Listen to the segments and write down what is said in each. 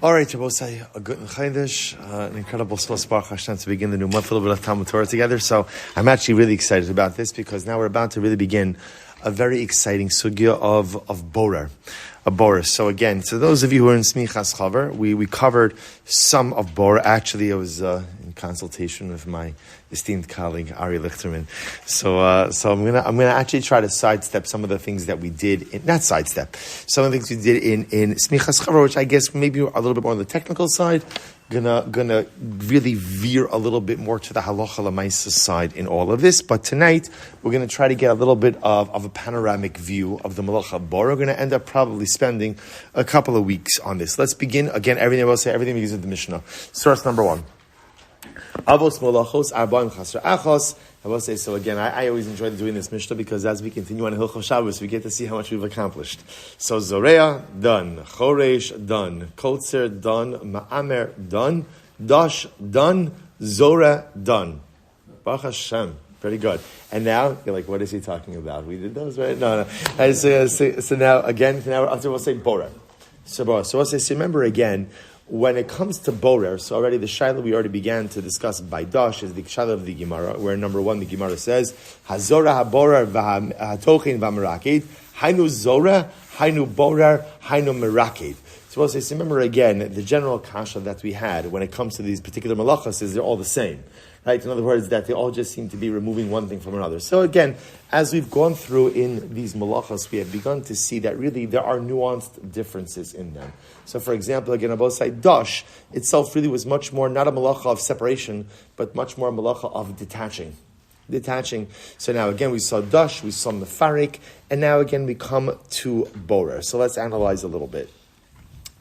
All right, Shabbos, a good Chaydish, an incredible Baruch Hashem to begin the new month, a little bit of Talmud Torah together. So I'm actually really excited about this because now we're about to really begin a very exciting sugya of Borer. A Borer. So again, so those of you who are in Smichas Chaver, we covered some of Borer. Actually, I was in consultation with my esteemed colleague Ari Lichterman. So I'm gonna actually try to sidestep some of the things that we did. Not sidestep. Some of the things we did in Smichas Chaver, which I guess maybe a little bit more on the technical side. Gonna really veer a little bit more to the halacha l'maisa side in all of this. But tonight we're gonna try to get a little bit of a panoramic view of the Malacha Borer. We're gonna end up probably spending a couple of weeks on this. Let's begin again. Everything begins with the Mishnah. Source number 1. Avos Melachos Arbaim Chasra Achos. I will say so again. I always enjoy doing this Mishnah because as we continue on Hilchos Shabbos, we get to see how much we've accomplished. So Zoreah done, Choresh done, Kotzer done, Ma'amer done, Dash done, Zorah done. Baruch Hashem. Very good. And now you're like, what is he talking about? We did those, right? No. So now again, we'll say Borer. So we'll say. Remember again. When it comes to Borer, so already the Shaila we already began to discuss by Dash is the Shaila of the Gemara, where number 1 the Gemara says, Hazora haBorer v'hatochin v'merakid, Hainu Zora, Hainu Borer, Hainu Merakid. So we'll say, remember again, the general kasha that we had when it comes to these particular malachas is they're all the same. Right? In other words, that they all just seem to be removing one thing from another. So again, as we've gone through in these malachas, we have begun to see that really there are nuanced differences in them. So for example, again, on both sides, Dash itself really was much more, not a malacha of separation, but much more a malacha of detaching. So now again, we saw Dash, we saw Mefarik, and now again we come to Borer. So let's analyze a little bit.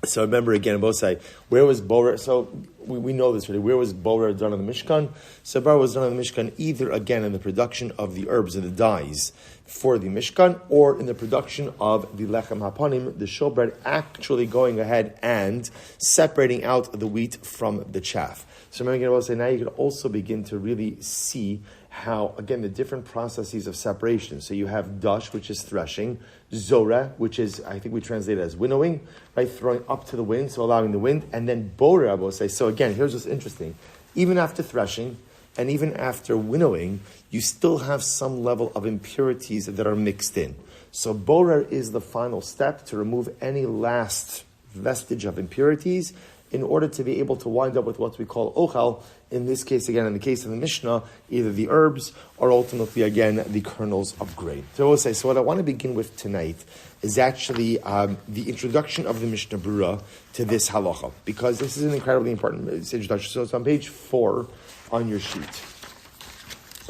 So remember again, on both sides, where was Borer? So we know this already. Where was Borer done in the Mishkan? So Borer was done in the Mishkan either again in the production of the herbs and the dyes for the Mishkan, or in the production of the Lechem Hapanim, the showbread, actually going ahead and separating out the wheat from the chaff. So remember again, I will say now you can also begin to really see how, again, the different processes of separation. So you have Dash, which is threshing, Zorah, which is, I think we translate it as winnowing, right, throwing up to the wind, so allowing the wind, and then Borer, I will say. So again, here's what's interesting. Even after threshing, and even after winnowing, you still have some level of impurities that are mixed in. So Borer is the final step to remove any last vestige of impurities in order to be able to wind up with what we call ochal. In this case, again, in the case of the Mishnah, either the herbs or ultimately, again, the kernels of grain. So I will say, so what I want to begin with tonight is actually the introduction of the Mishnah Berurah to this halacha, because this is an incredibly important introduction. So it's on page 4 on your sheet.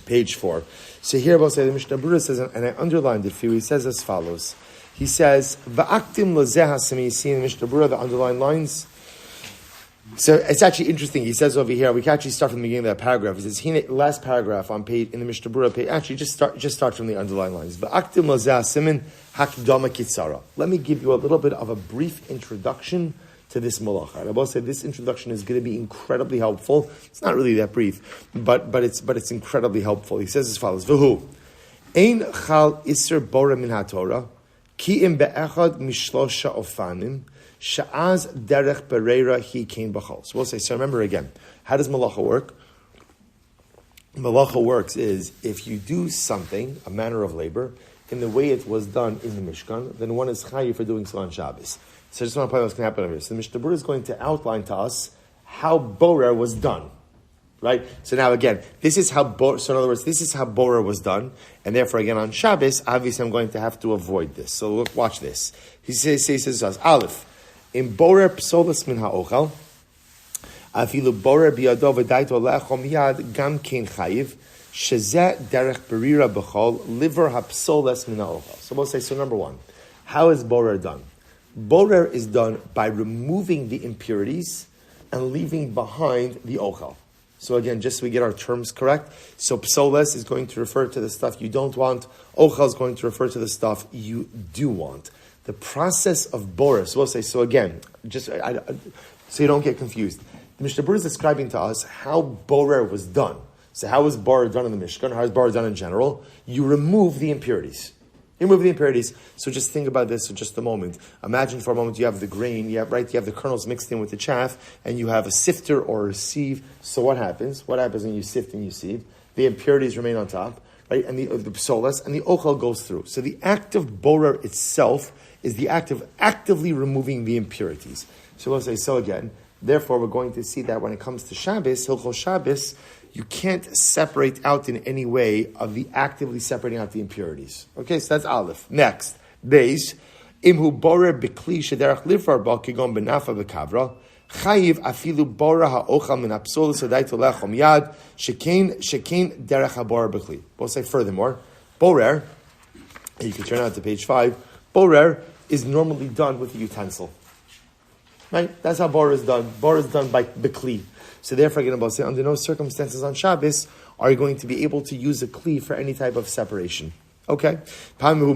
Page 4. So here I will say the Mishnah Berurah says, and I underlined it for you, he says as follows. He says, Va'aktim lezeh hasemi, you see in the Mishnah Berurah, the underlined lines. So it's actually interesting. He says over here, we can actually start from the beginning of that paragraph. He says, last paragraph on page in the Mishnah Berurah page. Actually, just start from the underlying lines. Let me give you a little bit of a brief introduction to this malacha. And I will say this introduction is going to be incredibly helpful. It's not really that brief, but it's incredibly helpful. He says as follows: V'hu ein chal iser bora min haTorah ki im be'echad mishlosha ofanim. Sha'az derech bereira he came b'chol. So we'll say, so remember again, how does malacha work? Malacha works is, if you do something, a manner of labor, in the way it was done in the Mishkan, then one is chayiv for doing so on Shabbos. So I just want to point out what's going to happen over here. So the Mishnah Berurah is going to outline to us how Borer was done. Right? So now again, this is how so in other words, this is how Borer was done, and therefore again on Shabbos, obviously I'm going to have to avoid this. So look, watch this. He says to us, Aleph, in Borer psolas min ha'ochal, afilu Borer biyado v'daito le'achom miyad gam kein chayiv, shezeh derech berira b'chol, liver ha'psolas min ha'ochal. So we'll say, so number 1, how is Borer done? Borer is done by removing the impurities and leaving behind the ochal. So again, just so we get our terms correct, so psoles is going to refer to the stuff you don't want, ochal is going to refer to the stuff you do want. The process of Borer, so we'll say, so again, just so you don't get confused. The Mishnah Berurah is describing to us how Borer was done. So how was Borer done in the Mishkan? How is Borer done in general? You remove the impurities. Remove the impurities. So just think about this for just a moment. Imagine for a moment you have the grain, you have the kernels mixed in with the chaff, and you have a sifter or a sieve. So what happens? What happens when you sift and you sieve? The impurities remain on top, right? And the psolas, and the ochel goes through. So the act of borer itself is the act of actively removing the impurities. So we'll say, so again, therefore we're going to see that when it comes to Shabbos, Hilchos Shabbos, you can't separate out in any way of the actively separating out the impurities. Okay, so that's Aleph. Next, Beis, imhu borer b'kli shederach lifar ba kigon benafa b'kavra, chayiv afilu borer ha'ochal min ha'psol sadai tolechom yad, shekein derech ha'borer b'kli. We'll say furthermore, borer, and you can turn out to page 5, borer is normally done with a utensil. Right? That's how borer is done. Borer is done by the kli. So therefore, again, I'll say, under no circumstances on Shabbos are you going to be able to use a kli for any type of separation. Okay? Fine.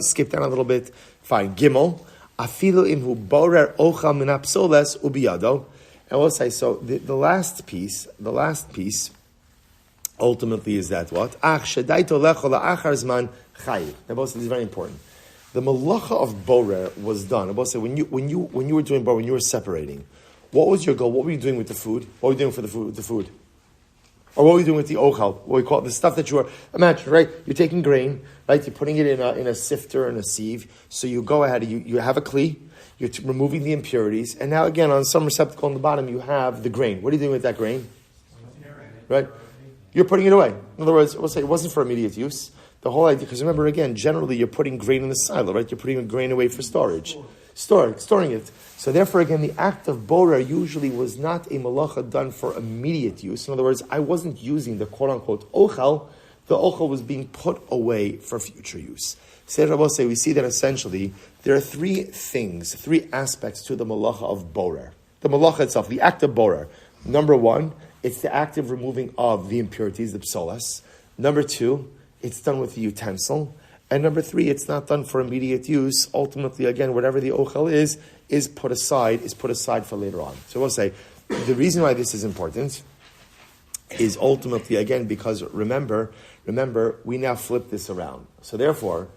Skip down a little bit. Fine. Gimel. Afilu imhu borer ochal min ha'psoles ubiyado. And we'll say, so the last piece, ultimately is that what? Ach shedaito lecho la'achar zman chayiv. Now, both of these are very important. The malacha of borer was done. I will say, when you were doing borer, when you were separating, what was your goal? What were you doing with the food? What were you doing for the food? Or what were you doing with the ochal? What we call it, the stuff that you were, imagine, right? You're taking grain, right? You're putting it in a sifter and a sieve. So you go ahead, you have a kli, you're removing the impurities, and now again, on some receptacle on the bottom, you have the grain. What are you doing with that grain? Right? You're putting it away. In other words, we'll say it wasn't for immediate use. The whole idea, because remember again, generally you're putting grain in the silo, right? You're putting a grain away for storage. Storing it. So therefore, again, the act of borer usually was not a malacha done for immediate use. In other words, I wasn't using the quote-unquote ochel. The ochel was being put away for future use. So we see that essentially there are three aspects to the malacha of borer. The malacha itself, the act of borer. Number one, it's the act of removing of the impurities, the psolas. Number two, it's done with the utensil. And number three, it's not done for immediate use. Ultimately, again, whatever the ochel is put aside for later on. So we'll say, the reason why this is important is ultimately, again, because remember, we now flip this around. So therefore,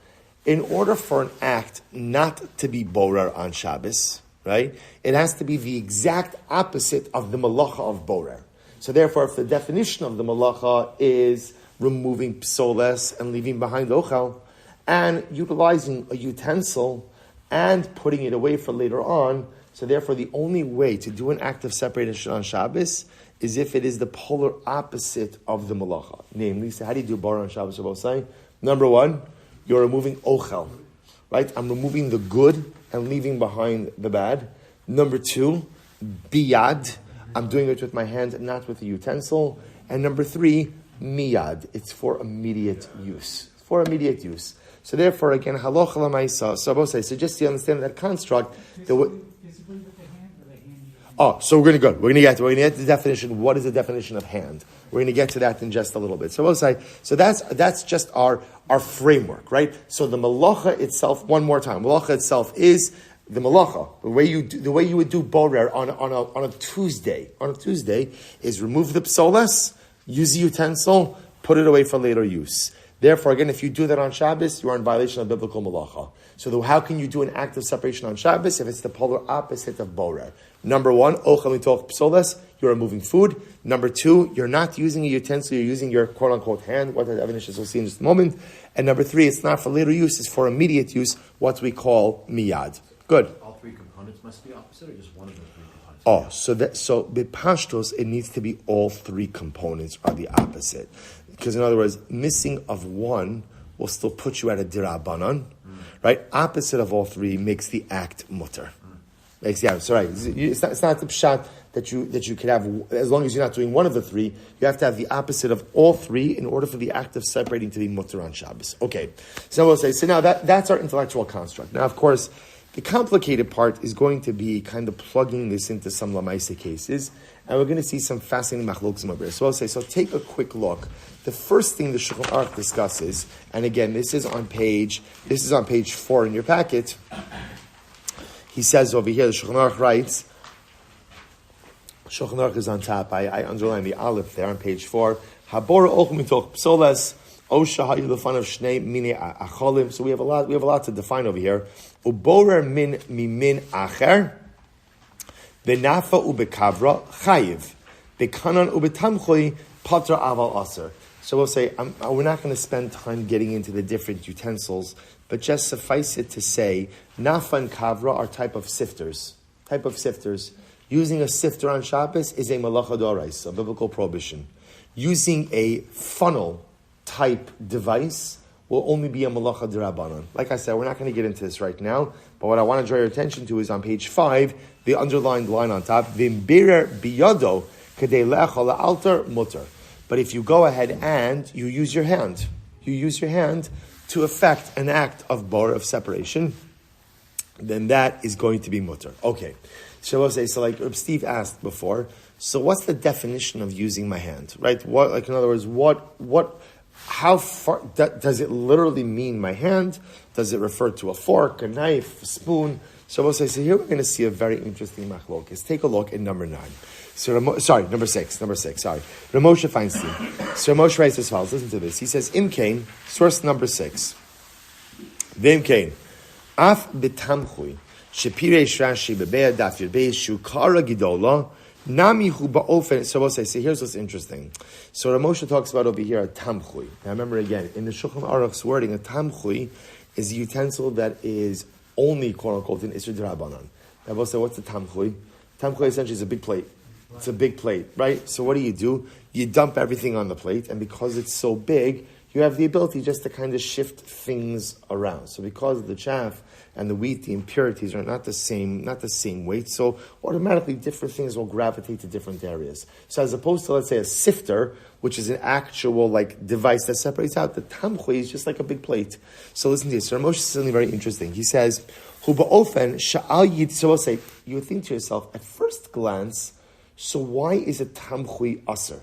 in order for an act not to be borer on Shabbos, right, it has to be the exact opposite of the malacha of borer. So therefore, if the definition of the malacha is removing psoles and leaving behind ochel, and utilizing a utensil and putting it away for later on, so therefore the only way to do an act of separation on Shabbos is if it is the polar opposite of the malacha. Namely, so how do you do borer on Shabbos? We'll say, number one, you're removing ochel, right? I'm removing the good and leaving behind the bad. Number two, biyad, I'm doing it with my hand, not with a utensil. And number three, miyad, it's for immediate use. So therefore, again, halacha l'maisa. So I will say, so just to understand that construct, so we're going to go. We're going to get to the definition. What is the definition of hand? We're going to get to that in just a little bit. So I will say, so that's just our framework, right? So the malacha itself, one more time, malacha itself is the malacha. The way you would do borer on a Tuesday. On a Tuesday is remove the psolas, use the utensil, put it away for later use. Therefore, again, if you do that on Shabbos, you are in violation of biblical malacha. So how can you do an act of separation on Shabbos if it's the polar opposite of borer? Number one, ochel mitoch psoles, you're removing food. Number two, you're not using a utensil, you're using your quote-unquote hand, what the evidence we'll see in just a moment. And number three, it's not for later use, it's for immediate use, what we call miyad. Good. All three components must be opposite, or just one of the three components? So b'pashtos, it needs to be all three components are the opposite. Because in other words, missing of one will still put you at a dirabanan, right? Opposite of all three makes the act mutter. Makes the act, so right. It's not the pshat that you could have, as long as you're not doing one of the three, you have to have the opposite of all three in order for the act of separating to be mutter on Shabbos. Okay, so we'll say, so now that's our intellectual construct. Now, of course, the complicated part is going to be kind of plugging this into some lamaisa cases, and we're going to see some fascinating machlokas over here. So I'll say, so take a quick look. The first thing the Shulchan Aruch discusses, and again, this is on page 4 in your packet. He says over here, the Shulchan Aruch writes, Shulchan Aruch is on top. I underline the aleph there on page 4. Habor ochel mitoch psoles Oshahayu lefanav shnei mini acholim. So we have a lot to define over here. Uborer min mimin acher. Benafa ubekavra chayiv. Bekanan ubetamchui patra aval aser. So we'll say, we're not going to spend time getting into the different utensils, but just suffice it to say, nafa and kavra are type of sifters. Using a sifter on Shabbos is a malacha d'oraisa, a biblical prohibition. Using a funnel type device will only be a malacha d'Rabbanan. Like I said, we're not going to get into this right now, but what I want to draw your attention to is on page 5, the underlined line on top, Vimbirer biyado kadei lecha la'alter mutter. But if you go ahead and you use your hand to effect an act of borer, of separation, then that is going to be mutter. Okay. So we'll say, so like Steve asked before, so what's the definition of using my hand, right? What, like in other words, how far, does it literally mean my hand? Does it refer to a fork, a knife, a spoon? So we'll say, so here we're going to see a very interesting machlokes. Take a look at number 9. So, number 6, sorry. Ramosha Feinstein. So Ramosha writes as follows, listen to this. He says, Imkain, source number 6. Vimkain, af betamchui, shepiresh Rashi bebeya daf yirbeis shukara gidola, nami hu ba'ofen. So we'll say, so here's what's interesting. So Ramosha talks about over here a tamchui. Now remember again, in the Shulchan Aruch's wording, a tamchui is a utensil that is only, quote unquote, in Isser D'Rabbanan. Now we'll say, what's the tamchui? Tamchui essentially is a big plate. It's a big plate, right? So what do? You dump everything on the plate, and because it's so big, you have the ability just to kind of shift things around. So because of the chaff and the wheat, the impurities are not the same weight, so automatically different things will gravitate to different areas. So as opposed to, let's say, a sifter, which is an actual device that separates out, the tamchui is just like a big plate. So listen to this. So Moshe says something very interesting. He says, Hu ba'ofen sha'al yid. So we'll say, you would think to yourself, at first glance, so why is a tamchui aser?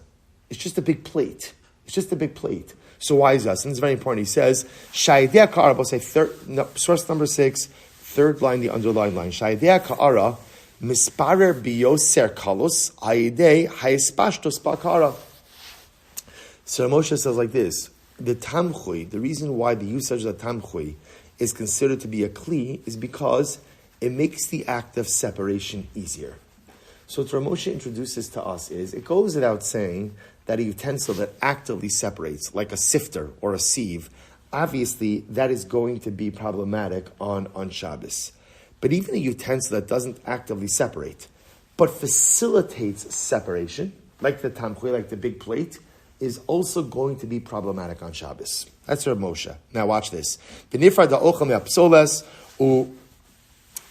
It's just a big plate. So why is that? And it's very important. He says, Sha'idea ka'ara, we'll say source number 6, third line, the underlined line. Sha'idea ka'ara, misparer biyoser kalos, ha'idei ha'espashtos ba'kara. So Moshe says like this, the tamchui, the reason why the usage of the tamchui is considered to be a kli is because it makes the act of separation easier. So what Ramosha introduces to us is, it goes without saying that a utensil that actively separates, like a sifter or a sieve, obviously that is going to be problematic on Shabbos. But even a utensil that doesn't actively separate, but facilitates separation, like the tamchui, like the big plate, is also going to be problematic on Shabbos. That's Rav Moshe. Now watch this. V'nifar da'ochel me'apsoles u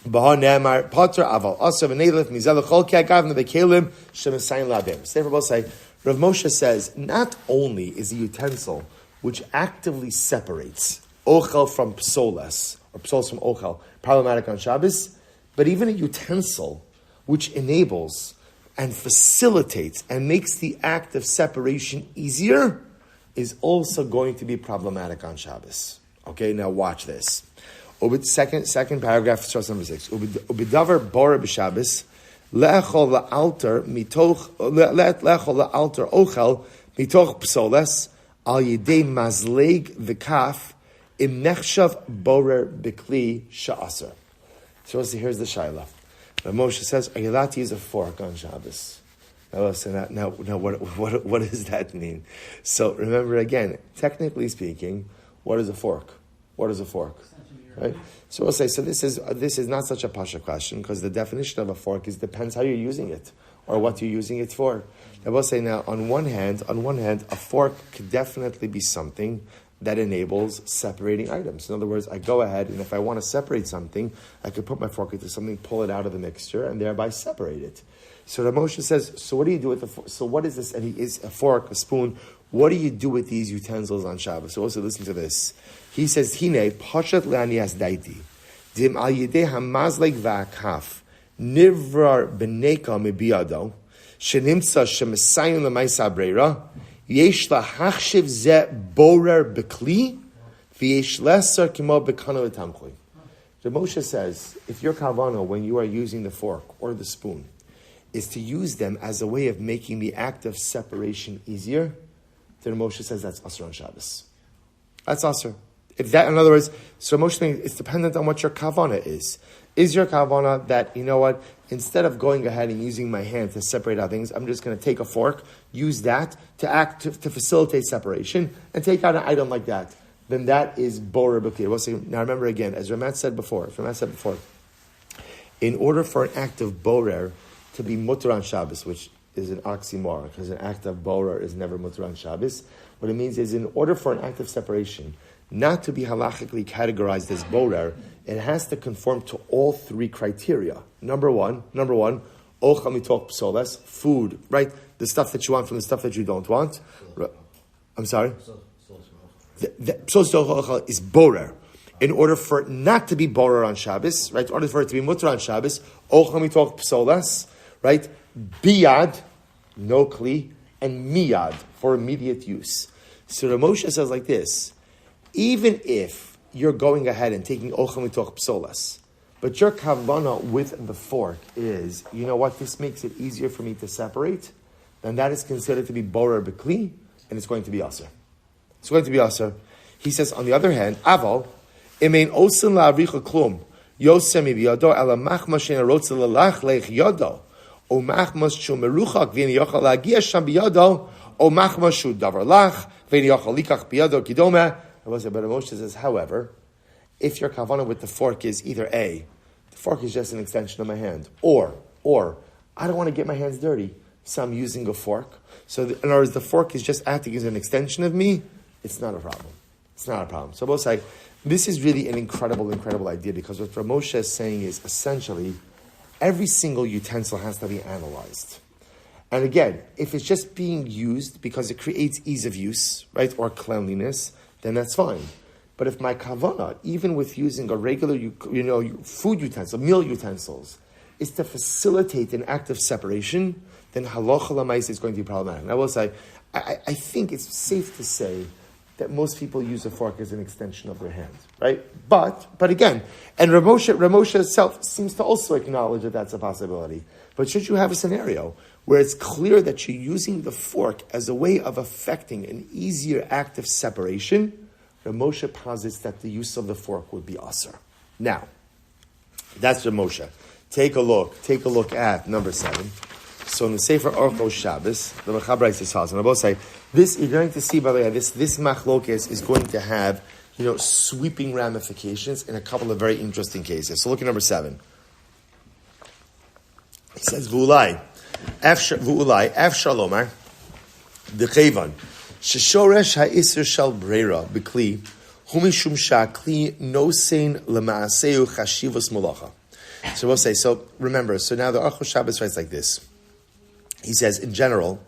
Bahar Ne'amar Potter Aval Asav Neilith Mizel Chol Ki Agav Nebekelim Shemesayin Labim. Say, Rav Moshe says, not only is a utensil which actively separates ochel from psoles, or psoles from ochel, problematic on Shabbos, but even a utensil which enables and facilitates and makes the act of separation easier is also going to be problematic on Shabbos. Okay, now watch this. Second paragraph, source number 6. Ubidavar borer b'Shabbos le'echol la'alter ochel mitoch psoles al yidei mazleg v'kaf im nechshav borer b'kli sha'aser. So here's the shaila. Moshe says, are you allowed to use a fork on Shabbos? Now, what does that mean? So remember again, technically speaking, what is a fork? Right? So we'll say, so this is not such a pasha question, because the definition of a fork depends how you're using it or what you're using it for. I will say now, on one hand, a fork could definitely be something that enables separating items. In other words, I go ahead and if I want to separate something, I could put my fork into something, pull it out of the mixture, and thereby separate it. So Moshe says, so what do you do with the fork? So what is this? And he is a fork, a spoon. What do you do with these utensils on Shabbos? So also listen to this. He says, Hine, Pashat Le'anias Daiti, Dim al Yidei HaMazleg Va'akaf, Nivrar B'neka Mebiyado, Shenimtza Shemesayim L'Maisa Breira, Yesh Lahachshiv Ze Borer B'kli, V'yesh Lesser Kimo B'kano L'Tamchui. The Moshe says, if your kavana, when you are using the fork or the spoon, is to use them as a way of making the act of separation easier, then Moshe says that's Asr on Shabbos. That's aser. If that, in other words, so emotionally, it's dependent on what your kavana is. Is your kavana that, you know what, instead of going ahead and using my hand to separate out things, I'm just going to take a fork, use that to facilitate separation, and take out an item like that. Then that is borer b'kli. Now remember again, as Ramat said before, in order for an act of borer to be mutter on Shabbos, which is an oxymoron, because an act of borer is never mutter on Shabbos, what it means is in order for an act of separation not to be halachically categorized as borer, it has to conform to all three criteria. Number one, ochel mitoch psolas, food, right? The stuff that you want from the stuff that you don't want. I'm sorry? Psolas is borer. In order for it not to be borer on Shabbos, right? In order for it to be mutter on Shabbos, ochel mitoch psolas, right? Biyad, no kli, and miyad, for immediate use. So the Moshe says like this, even if you're going ahead and taking ochel mitoch psolas, but your kavana with the fork is, you know what, this makes it easier for me to separate, then that is considered to be borer b'kli, and it's going to be aser. It's going to be aser. He says, on the other hand, aval, imein osin la'aricha klum, yosem biyado ala machma she'ena rotze lalach leich yado, o machmas shu meruchak v'en yochal la'agia sham biyado, o machmas shu davar lach, v'en yochal likach biyado kidome. But Moshe says, however, if your kavanah with the fork is either A, the fork is just an extension of my hand, or I don't want to get my hands dirty, so I'm using a fork. So in other words, the fork is just acting as an extension of me, it's not a problem. It's not a problem. So both say, this is really an incredible idea, because what Moshe is saying is essentially every single utensil has to be analyzed. And again, if it's just being used because it creates ease of use, right, or cleanliness, then that's fine. But if my kavana, even with using a regular, food utensil, meal utensils, is to facilitate an act of separation, then halacha l'maisa is going to be problematic. And I will say, I think it's safe to say that most people use a fork as an extension of their hand, right? But again, and Ramosha itself seems to also acknowledge that that's a possibility. But should you have a scenario where it's clear that you're using the fork as a way of affecting an easier act of separation, Ramosha posits that the use of the fork would be aser. Now, that's Ramosha. Take a look at number 7. So in the Sefer Orchos Shabbos, the Mechaber says, and I both say, this, you're going to see, by the way, this machlokes is going to have, sweeping ramifications in a couple of very interesting cases. So look at number 7. He says, V'ulai, F Shalomar, D'chevan, Sheshoresh ha'isr shal breira b'kli, humishum sha'kli nosein lema'aseu chashivos malacha. So we'll say, so remember, so now the Orchos Shabbos writes like this. He says, in general,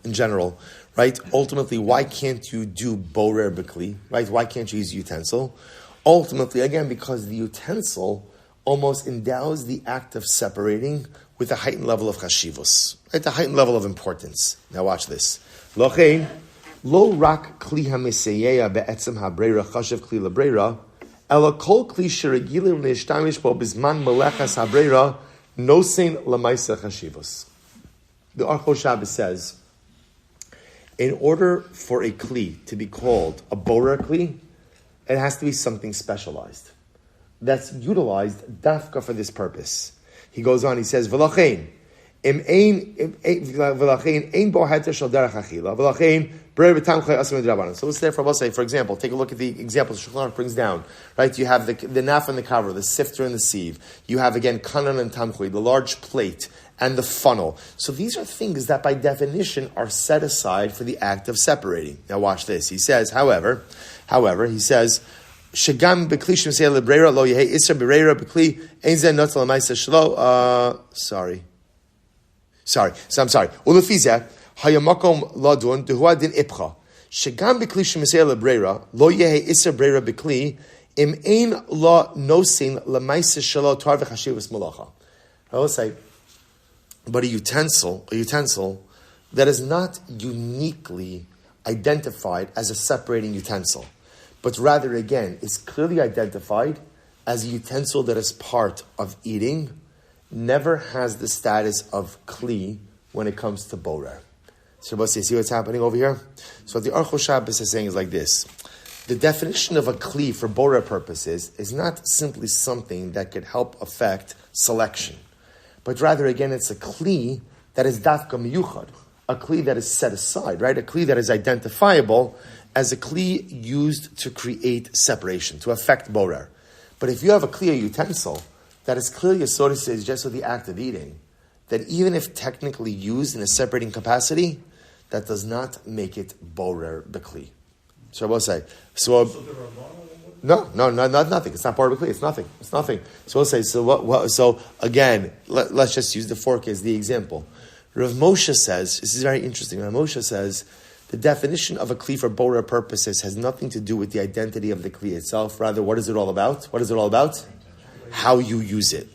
right, ultimately, why can't you do borer b'kli, right? Why can't you use utensil? Ultimately, again, because the utensil almost endows the act of separating with a heightened level of chashivos, right? A heightened level of importance. Now watch this. Lochein, lo rak kli ha'meseyeya be'etzem ha'breira chashav kli labreira, ela kol kli sheregilim le'ishtamish bo bizman melachas ha'breira nosein lamaisa chashivos. The Orchos Shabbos says, in order for a kli to be called a borer kli, it has to be something specialized that's utilized dafka for this purpose. He goes on, he says, V'lachein, ein bo heter shel derech achila, v'lachein brer b'tam chay asam d'rabanan. So let's therefore say, for example, take a look at the examples Shulchan Aruch brings down. Right, you have the naf and the cover, the sifter and the sieve. You have again kanan and tamchui, the large plate and the funnel. So these are things that by definition are set aside for the act of separating. Now watch this. He says, however, he says, Shagam b'kli shemsei lebreira lo yehei isra b'reira b'kli ein zeh notzal l'maisa shelo. Sorry. So I'm sorry. Ulefizeh hayamakom ladun dehuad din ipcha. Shagam b'kli shemsei lebreira lo yehei isra b'reira b'kli im ein la nosin l'maisa shelo tar v'chashivus malacha. I will say, but a utensil that is not uniquely identified as a separating utensil, but rather, again, is clearly identified as a utensil that is part of eating, never has the status of kli when it comes to borer. So you see what's happening over here? So what the Orchos Shabbos is saying is like this. the definition of a kli for borer purposes is not simply something that could help affect selection, but rather, again, it's a kli that is dafka miyuchad, a kli that is set aside, right? A kli that is identifiable as a kli used to create separation, to affect borer. But if you have a kli, a utensil, that is clearly associated just with the act of eating, that even if technically used in a separating capacity, that does not make it borer b'kli. So I will say, nothing. It's not borer b'kli. It's nothing. So we'll say, so again, let's just use the fork as the example. Rav Moshe says, this is very interesting. Rav Moshe says, the definition of a kli for borer purposes has nothing to do with the identity of the kli itself. Rather, what is it all about? What is it all about? How you use it.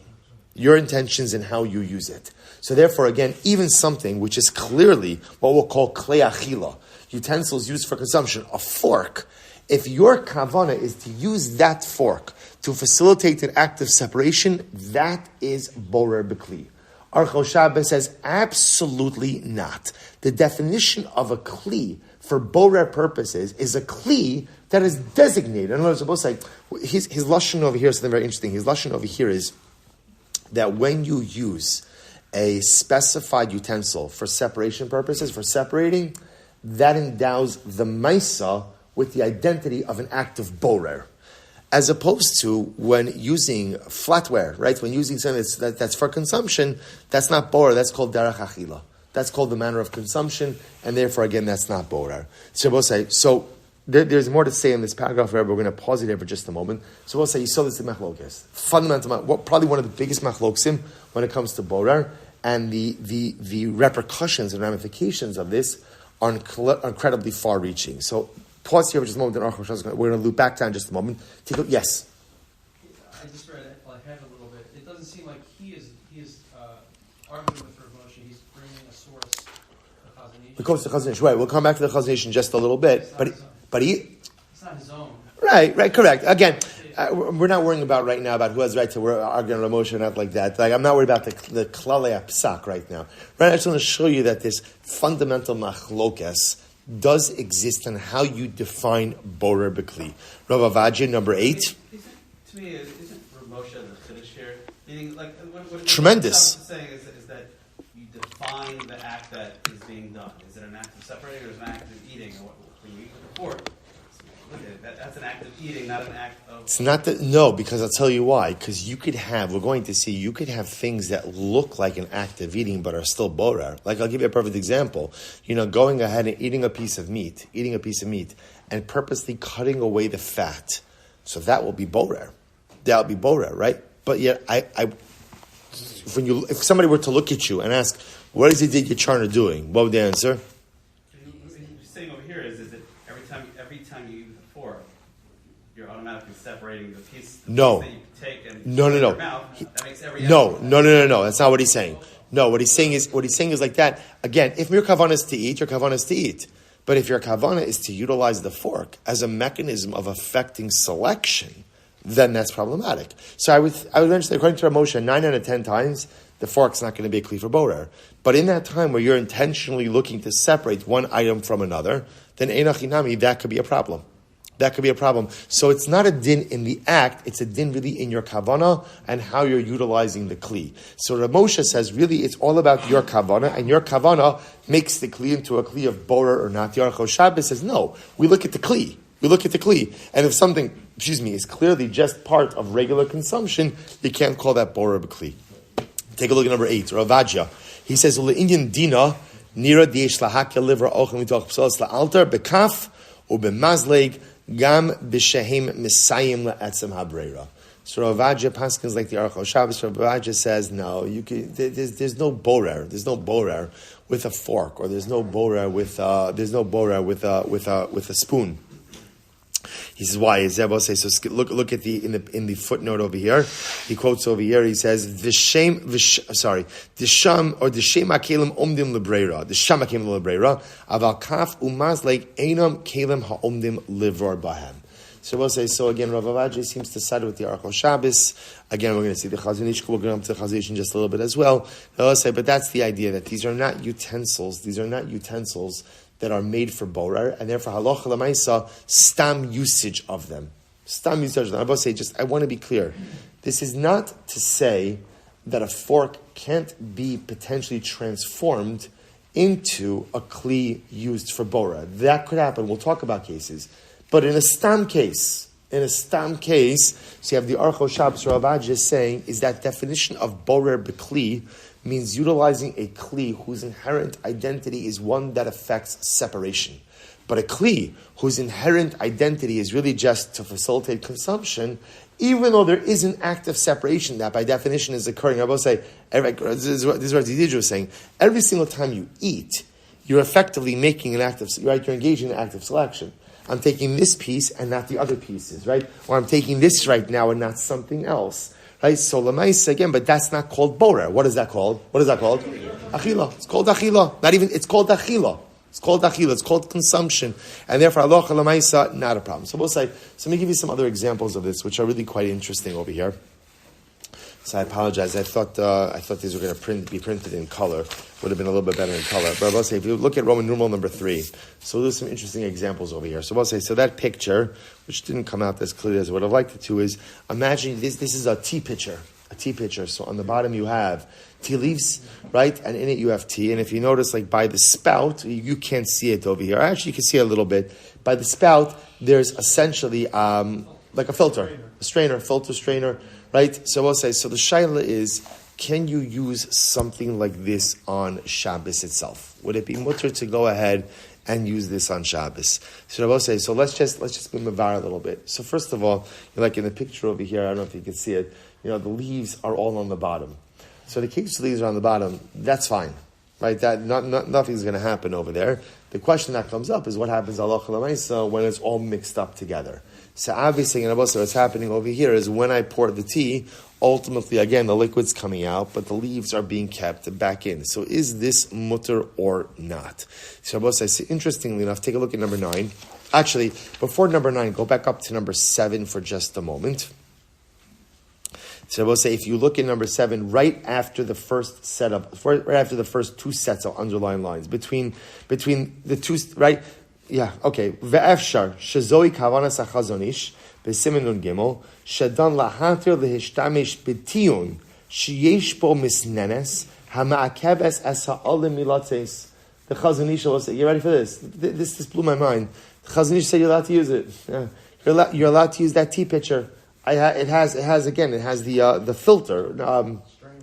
Your intentions and how you use it. So therefore, again, even something which is clearly what we'll call klei achila, utensils used for consumption, a fork, if your kavana is to use that fork to facilitate an act of separation, that is borer b'kli. Archos Shabbos says absolutely not. The definition of a kli for borer purposes is a kli that is designated. In other words, his lashon over here is something very interesting. His lashon over here is that when you use a specified utensil for separation purposes, for separating, that endows the maisa with the identity of an act of borer. As opposed to when using flatware, right? When using something that's for consumption, that's not borer, that's called derech achila. That's called the manner of consumption, and therefore, again, that's not borer. So we'll say, there's more to say in this paragraph, we're going to pause it here for just a moment. So we'll say, you saw this in machlokes. Fundamental, probably one of the biggest machloksim when it comes to borer, and the repercussions and ramifications of this are incredibly far-reaching. So pause here for just a moment, and we're going to loop back down just a moment. Yes? I just read it ahead a little bit. It doesn't seem like he is arguing with Rav Moshe. He's bringing a source, the Chazon Ish. It goes to Chazon Ish, right. We'll come back to the Chazon Ish in just a little bit. But he... It's not his own. Right, correct. Again, we're not worrying about right now about who has right to argue on Rav Moshe or not like that. Like, I'm not worried about the klalei psak right now. Right, I just want to show you that this fundamental machlokes does exist on how you define borer b'kli. Rav Avadje, number 8. To me, isn't Rav Moshe the finish here? Meaning, like, what tremendous. What saying is that you define the act that is being done. Is it an act of separating or is it an act of eating? Or when you eat with a fork, that's an act of eating, not an act of... It's not that, no, because I'll tell you why. Because you could have things that look like an act of eating but are still borer. Like, I'll give you a perfect example. Going ahead and eating a piece of meat, and purposely cutting away the fat. So that will be borer. That'll be borer, right? But yet, if somebody were to look at you and ask, what is it that you're trying to doing? What would the answer? What you're saying over here is that every time you eat with a fork, you're automatically separating the piece that you take and no. your mouth. That makes every No. That's not what he's saying. No, what he's saying is like that. Again, if your kavanah is to eat, your kavanah is to eat. But if your kavanah is to utilize the fork as a mechanism of affecting selection, then that's problematic. So I would mention, according to Rav Moshe, 9 out of 10 times, the fork's not going to be a kli for borer. But in that time where you're intentionally looking to separate one item from another, then einachinami, that could be a problem. So it's not a din in the act, it's a din really in your kavanah and how you're utilizing the kli. So Rav Moshe says, really, it's all about your kavanah, and your kavanah makes the kli into a kli of borer or not. The Archos Shabbos says, no, we look at the kli. And if something, is clearly just part of regular consumption, you can't call that borer b'kli. Take a look at number 8, Rav Avadje. He says, Indian dina, nira diesh lahakya liver ochem mitoch psolos la'altar, bekaf, or b'mazleg, gam b'shehem misayim la'etzem habreira. So Rav Avadje paskins like the Archos Shabbos. Rav Avadje says, no, there's no borer. There's no borer with a fork, or there's no borer with a spoon. He says, why? Is Zebel say so? Look at the in the footnote over here. He quotes over here. He says, the sham akelim omdim lebreira. The sham akelim lebreira. Aval kaf umazleik einam kelim haomdim livror bahem. So we'll say, so again, Rav Avadje seems to side with the Archos Shabbos. Again, we're going to see the Chazon Ish. We'll go up to the Chazon Ish in just a little bit as well. They'll say, but that's the idea, that these are not utensils that are made for borer, and therefore halacha l'maisa stam usage of them. Stam usage of them. I want to be clear. This is not to say that a fork can't be potentially transformed into a kli used for borer. That could happen. We'll talk about cases. But in a stam case, so you have the Archos Shabbos Ravaja saying, is that definition of borer b'kli means utilizing a kli whose inherent identity is one that affects separation. But a kli whose inherent identity is really just to facilitate consumption, even though there is an act of separation that by definition is occurring. I will say, this is what Zididra was saying, every single time you eat, you're effectively making an act of, right? You're engaging in an act of selection. I'm taking this piece and not the other pieces, right? Or I'm taking this right now and not something else, right? So l'maisa again, but that's not called borer. What is that called? Achila. It's called achila. Not even, it's called achila. It's called achila. It's called consumption. And therefore, halacha l'maisa, not a problem. So we'll say, so let me give you some other examples of this, which are really quite interesting over here. So I apologize. I thought these were going to be printed in color. Would have been a little bit better in color. But I will say, if you look at Roman numeral number 3, so there's some interesting examples over here. So I'll say, so that picture, which didn't come out as clearly as I would have liked it to, is imagine this is a tea pitcher. A tea pitcher. So on the bottom you have tea leaves, right? And in it you have tea. And if you notice, like by the spout, you can't see it over here. Actually, you can see it a little bit. By the spout, there's essentially like a filter, a strainer, filter strainer, right? So we'll say, so the shaila is, can you use something like this on Shabbos itself? Would it be mutter to go ahead and use this on Shabbos? So I will say, so let's just be mavar a little bit. So first of all, like in the picture over here, I don't know if you can see it, the leaves are all on the bottom. So the case leaves are on the bottom, that's fine, right? That nothing's going to happen over there. The question that comes up is what happens halacha l'maisa when it's all mixed up together. So obviously, what's happening over here is when I pour the tea, ultimately, again, the liquid's coming out, but the leaves are being kept back in. So is this mutter or not? So I say, interestingly enough, take a look at number 9. Actually, before number 9, go back up to number 7 for just a moment. So I will say, if you look at number 7, right after the first two sets of underlined lines, between the two, right? Yeah, okay. Ve'efshar shezoi kavanas hachazonish b'simen nun gimel shedan lahatir lehishtamesh b'tiyun sheyesh bo misnenes hama'akeves es ha'olim milates. The Chazonish will say, "You ready for this? This blew my mind." The Chazonish said, "You're allowed to use it. Yeah. You're allowed to use that tea pitcher. It has the filter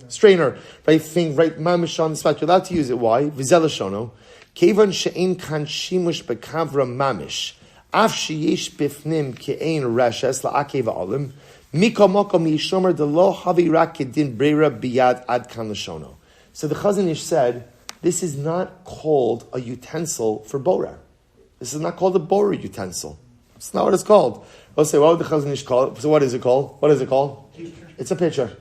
strainer, right thing, right mamish on the spot. You're allowed to use it. Why? Vizelashono. Kevan she'en kan shimush bekavra mamish, af sheyesh bifnim ke'en reshes la'akev ha'olim, miko mokom yishomer de lo havi rak kedin breira biyad ad kan l'shono. So the Chazanish said, this is not called a utensil for borer. This is not called a borer utensil. It's not what it's called. We'll say, what would the Chazanish call it? So what is it called? What is it called? It's a pitcher.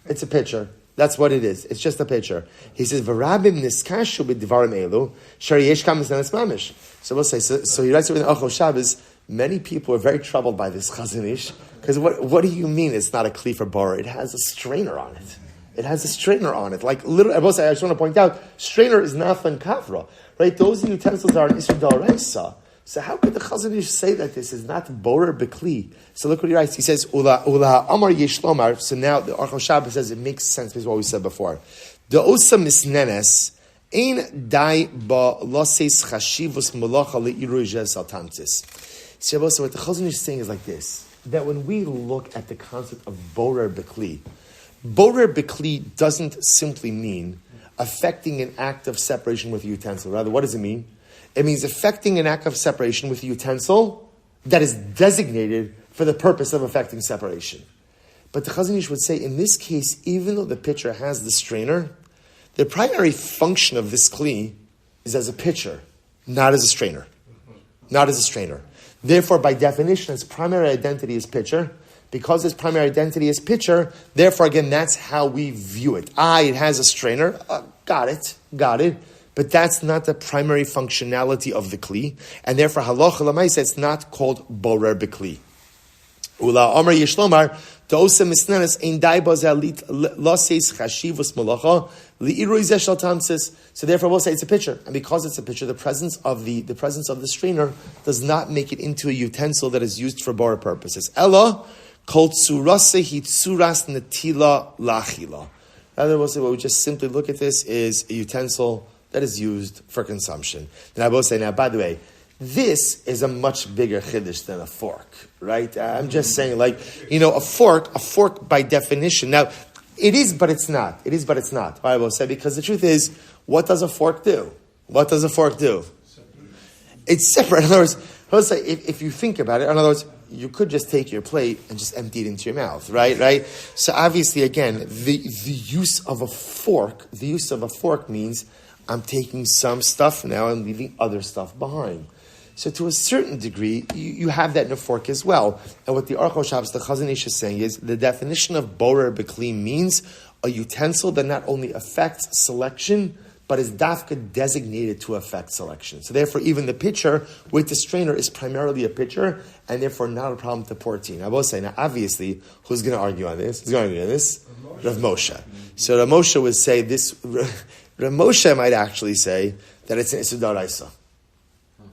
It's a pitcher. That's what it is. It's just a pitcher. He says, "V'rabim niskashu b'divarim elu shari yesh kam misnenes mamish." So we'll say, so he writes it in Archos Shabbos. Many people are very troubled by this Chazanish because what do you mean? It's not a kli for borer. It has a strainer on it. It has a strainer on it. Like literally, I just want to point out, strainer is nafan kavra, right? Those utensils are an isur d'oraisa. So how could the Chazanish say that this is not borer b'kli? So look what he writes. He says, Ula amar yesh lomar. So now the Archos Shabbos says it makes sense based on what we said before. The osa misnenes ein dai ba loses chashivus malacha le'iru jes altantis. So what the Chazanish is saying is like this, that when we look at the concept of borer b'kli doesn't simply mean affecting an act of separation with a utensil. Rather, what does it mean? It means affecting an act of separation with a utensil that is designated for the purpose of affecting separation. But the Chazanish would say, in this case, even though the pitcher has the strainer, the primary function of this kli is as a pitcher, not as a strainer. Not as a strainer. Therefore, by definition, its primary identity is pitcher. Because its primary identity is pitcher, therefore, again, that's how we view it. It has a strainer. Got it. But that's not the primary functionality of the kli, and therefore halacha l'maisa it's not called borer b'kli. Ula Amar Yishlomar Da'osa misnenes ein daiba ze'alit laseis chashivus malacha li'iroi zeh shel tamsis. So therefore, we'll say it's a pitcher, and because it's a pitcher, the presence of the strainer does not make it into a utensil that is used for borer purposes. Ella kol tsurase hi tsuras netila lachila. In other words, what we just simply look at this is a utensil that is used for consumption. And I will say now, by the way, this is a much bigger chiddush than a fork, right? I'm just saying, a fork by definition. Now, it is, but it's not. It is, but it's not. I will say, because the truth is, what does a fork do? What does a fork do? It's separate. In other words, I will say, if you think about it, in other words, you could just take your plate and just empty it into your mouth, right? So obviously, again, the use of a fork means I'm taking some stuff now and leaving other stuff behind. So to a certain degree, you have that in a fork as well. And what the Orchos Shabbos, the Chazon Ish is saying is, the definition of borer b'kli means a utensil that not only affects selection, but is dafka designated to affect selection. So therefore, even the pitcher with the strainer is primarily a pitcher, and therefore not a problem to pour tea. Now, I will say, now obviously, who's going to argue on this? Who's going to argue on this? Rav Moshe. So Rav Moshe would say this, Rav Moshe might actually say that it's an Issur D'Oraisa,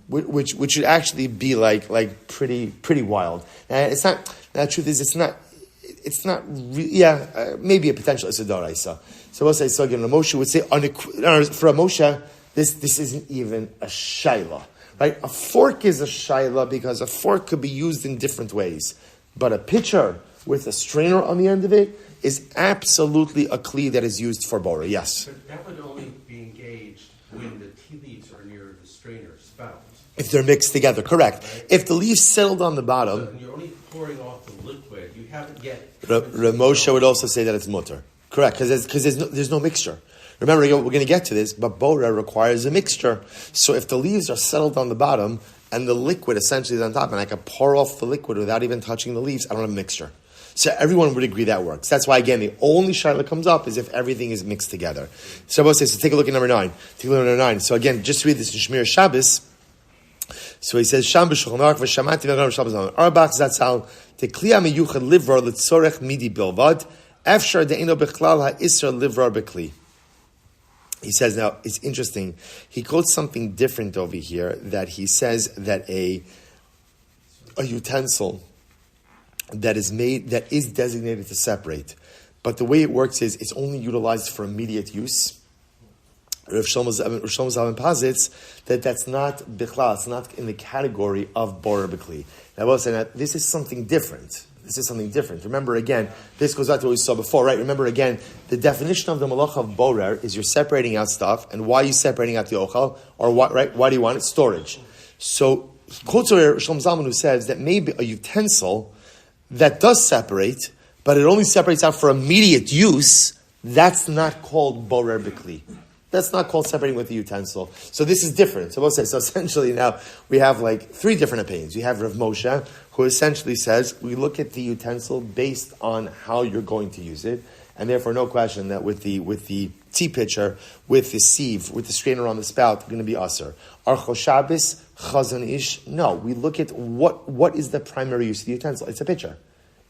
which would actually be like pretty wild. And it's not. The truth is, it's not. Maybe a potential Issur D'Oraisa. So we'll say, so again, Moshe would say, for a Moshe, this isn't even a shaila, right? A fork is a shaila because a fork could be used in different ways. But a pitcher with a strainer on the end of it is absolutely a kli that is used for borer. Yes? But that would only be engaged when the tea leaves are near the strainer spout. If they're mixed together, correct. Right. If the leaves settled on the bottom... So you're only pouring off the liquid. You haven't yet... Moshe would also say that it's mutter. Correct, because there's no mixture. Remember, we're going to get to this, but borer requires a mixture. So if the leaves are settled on the bottom and the liquid essentially is on top, and I can pour off the liquid without even touching the leaves, I don't have a mixture. So everyone would agree that works. That's why, again, the only shaila that comes up is if everything is mixed together. Shabbos says, so take a look at number 9. So again, just read this in Shmir Shabbos. So he says, Sham b'shulchan aruch v'shamati v'garam Shabbos on Arbach zatzal tekliya miyuchad livrar l'tzorech midi bilvad efshar de'ino b'chlal ha'isra livrar b'kli. He says, now, it's interesting. He quotes something different over here, that he says that a utensil that is designated to separate, but the way it works is it's only utilized for immediate use. Rav Shlomo Zalman posits that that's not bichlal, it's not in the category of borer b'kli. Now I will say that this is something different. Remember again, this goes back to what we saw before, right? Remember again, the definition of the malacha of borer is you're separating out stuff, and why are you separating out the ochel? Or what, right? Why do you want it? Storage. So he quotes Rav Shlomo Zalman, who says that maybe a utensil that does separate, but it only separates out for immediate use, that's not called borer b'kli. That's not called separating with the utensil. So this is different. So we'll say, so essentially now we have like 3 different opinions. You have Rav Moshe, who essentially says we look at the utensil based on how you're going to use it, and therefore no question that with the tea pitcher, with the sieve, with the strainer on the spout, going to be aser. Orchos Shabbos, Chazon Ish, no. We look at what is the primary use of the utensil. It's a pitcher.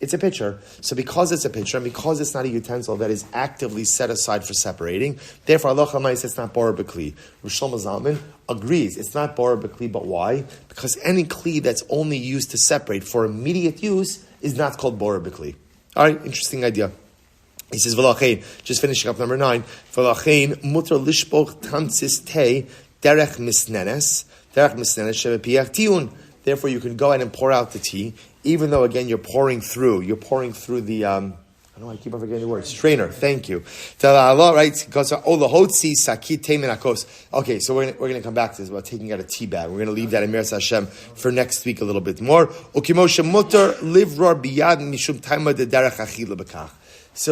It's a pitcher. So because it's a pitcher, and because it's not a utensil that is actively set aside for separating, therefore Allah Chamais, it's not borer b'kli. Rav Shlomo Zalman agrees it's not borer b'kli, but why? Because any kli that's only used to separate for immediate use is not called borer b'kli. All right, interesting idea. He says, V'lachein, just finishing up number 9, V'lachein mutar lishpoch tamtzis te derech misnenes shebepiach tiyun. Therefore, you can go ahead and pour out the tea, even though, again, you're pouring through the, I don't know, I keep on forgetting the word, strainer, thank you. Right? Okay, so we're going to come back to this about taking out a tea bag. We're going to leave that in Meretz Hashem for next week a little bit more. So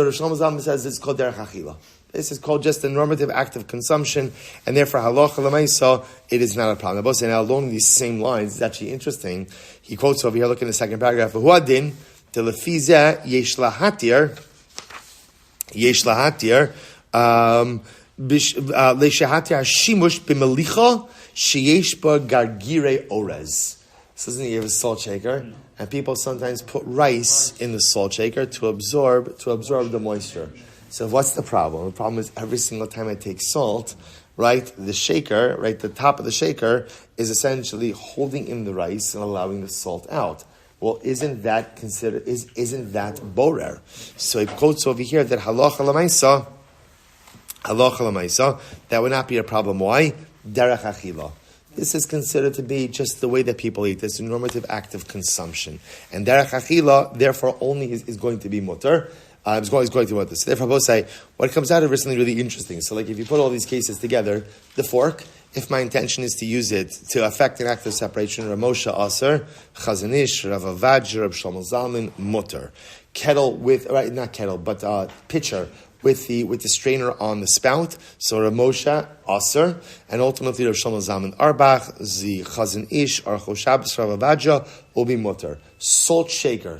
Rosh Shlomo Zalman says this is called derech achila. This is called just a normative act of consumption, and therefore halacha l'maisa, it is not a problem. Both now along these same lines, it's actually interesting. He quotes over here. Look in the second paragraph. Huadin telefizeh yesh lahatir leishahatir shimush b'melicha sheyesh ba gargire orez. So you have a salt shaker, and people sometimes put rice in the salt shaker to absorb the moisture. So what's the problem? The problem is every single time I take salt, right, the shaker, right, the top of the shaker is essentially holding in the rice and allowing the salt out. Well, isn't that borer? So it quotes over here that halacha l'maisa, that would not be a problem. Why? Derech achila. This is considered to be just the way that people eat. It's a normative act of consumption. And derech achila, therefore, only is going to be mutter. It's going to be mutter. So therefore, both say, what comes out of it is something really interesting. So like if you put all these cases together, the fork, if my intention is to use it to affect an act of separation, Rav Moshe Aser, Chazon Ish, Rav Avad, Rav Shlomo Zalman, mutter. Kettle with, right, not kettle, but pitcher with the strainer on the spout. So Rav Moshe Aser, and ultimately Rav Shlomo Zalman Arbach, the Chazon Ish, Archo Shabbos, Rav Avadja will be mutter. Salt shaker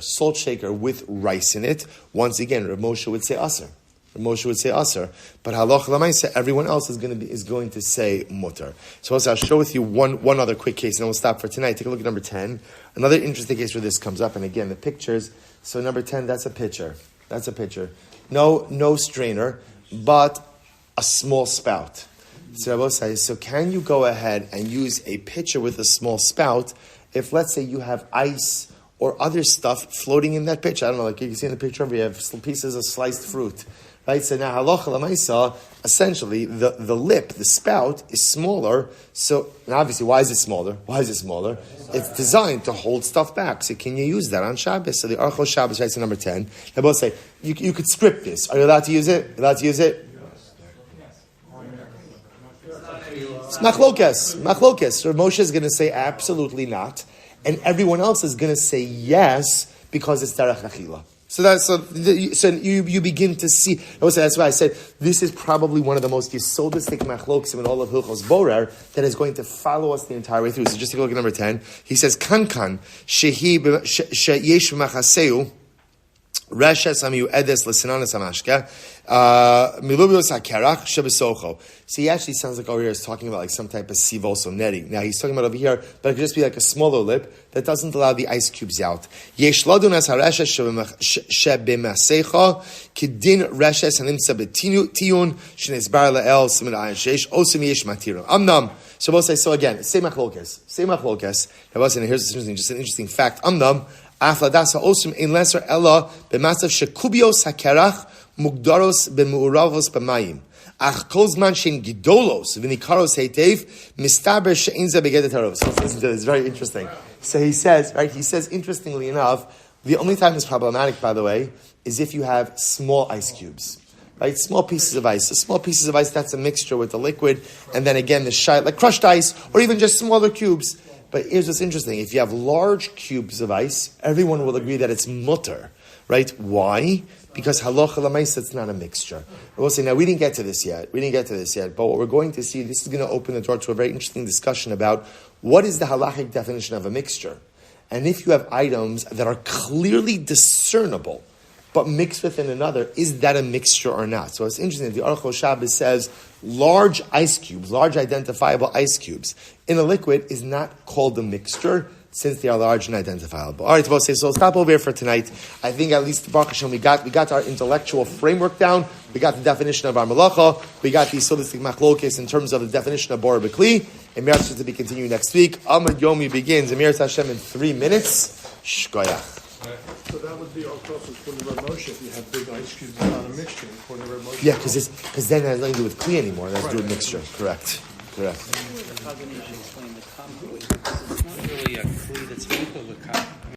with rice in it. Once again, Rav Moshe would say Aser. Moshe would say aser, but halacha l'maisa, everyone else is going to say mutter. So also I'll share with you one other quick case, and then we'll stop for tonight. Take a look at number 10. Another interesting case where this comes up, and again the pictures. So number 10, that's a pitcher. No strainer, but a small spout. So Rabbi says, so can you go ahead and use a pitcher with a small spout if, let's say, you have ice or other stuff floating in that pitcher? I don't know, like you can see in the picture over, you have pieces of sliced fruit. Right, so now halacha l'maisa, essentially the lip, the spout is smaller. So and obviously, why is it smaller? It's designed to hold stuff back. So can you use that on Shabbos? So the Archo Shabbos writes in number 10. They both say you could script this. Are you allowed to use it? It's machlokes. Rav Moshe is going to say absolutely not, and everyone else is going to say yes because it's derech achila. So you begin to see. That's why I said this is probably one of the most yesodistic machlokes in all of Hilchos Borer that is going to follow us the entire way through. So just take a look at number 10. He says, Kankan sheyesh machaseu reshes amiu edes l'sinanas hamashka milubios hakerach shebesocho. So he actually sounds like over here is talking about like some type of sieve also netting. Now he's talking about over here, but it could just be like a smaller lip that doesn't allow the ice cubes out. Yesh ladunas hareshes shebemasecha kidin reshes hanimsa betiyun shenesbar lael simin ayin sheish osim yesh matirim amnam. So we'll say so again. Same machlokes. Now here's just an interesting fact. Amnam. Afladasa osum in lesser ella b'masav shekubios hakerach mugdaros b'mu'uravos b'mayim. Ach kozman shin gidolos v'nikaros heitev mistaber she'inza begedet harovos. Listen to this, very interesting. So he says, interestingly enough, the only time it's problematic, by the way, is if you have small ice cubes. Right, small pieces of ice. So small pieces of ice, that's a mixture with the liquid, and then again the like crushed ice, or even just smaller cubes. But here's what's interesting. If you have large cubes of ice, everyone will agree that it's mutter. Right? Why? Because halacha l'maisa, it's not a mixture. We'll say, now we didn't get to this yet. But what we're going to see, this is going to open the door to a very interesting discussion about what is the halachic definition of a mixture. And if you have items that are clearly discernible, but mixed within another, is that a mixture or not? So it's interesting. The Archo Shabbos says large ice cubes, large identifiable ice cubes in a liquid is not called a mixture since they are large and identifiable. All right, so we'll stop over here for tonight. I think at least Baruch Hashem, we got our intellectual framework down. We got the definition of our melacha. We got the solistic machlokes in terms of the definition of Borer B'kli. And Meretz to be continued next week. Amud Yomi begins. Meretz Hashem in 3 minutes. Shkoyach. So that would be our closest for the Rav Moshe if you have big ice cubes and not a mixture. For the Rav Moshe. Yeah, because then it has nothing to do with kli anymore. It has to do with mixture. Correct. It's not really a kli that's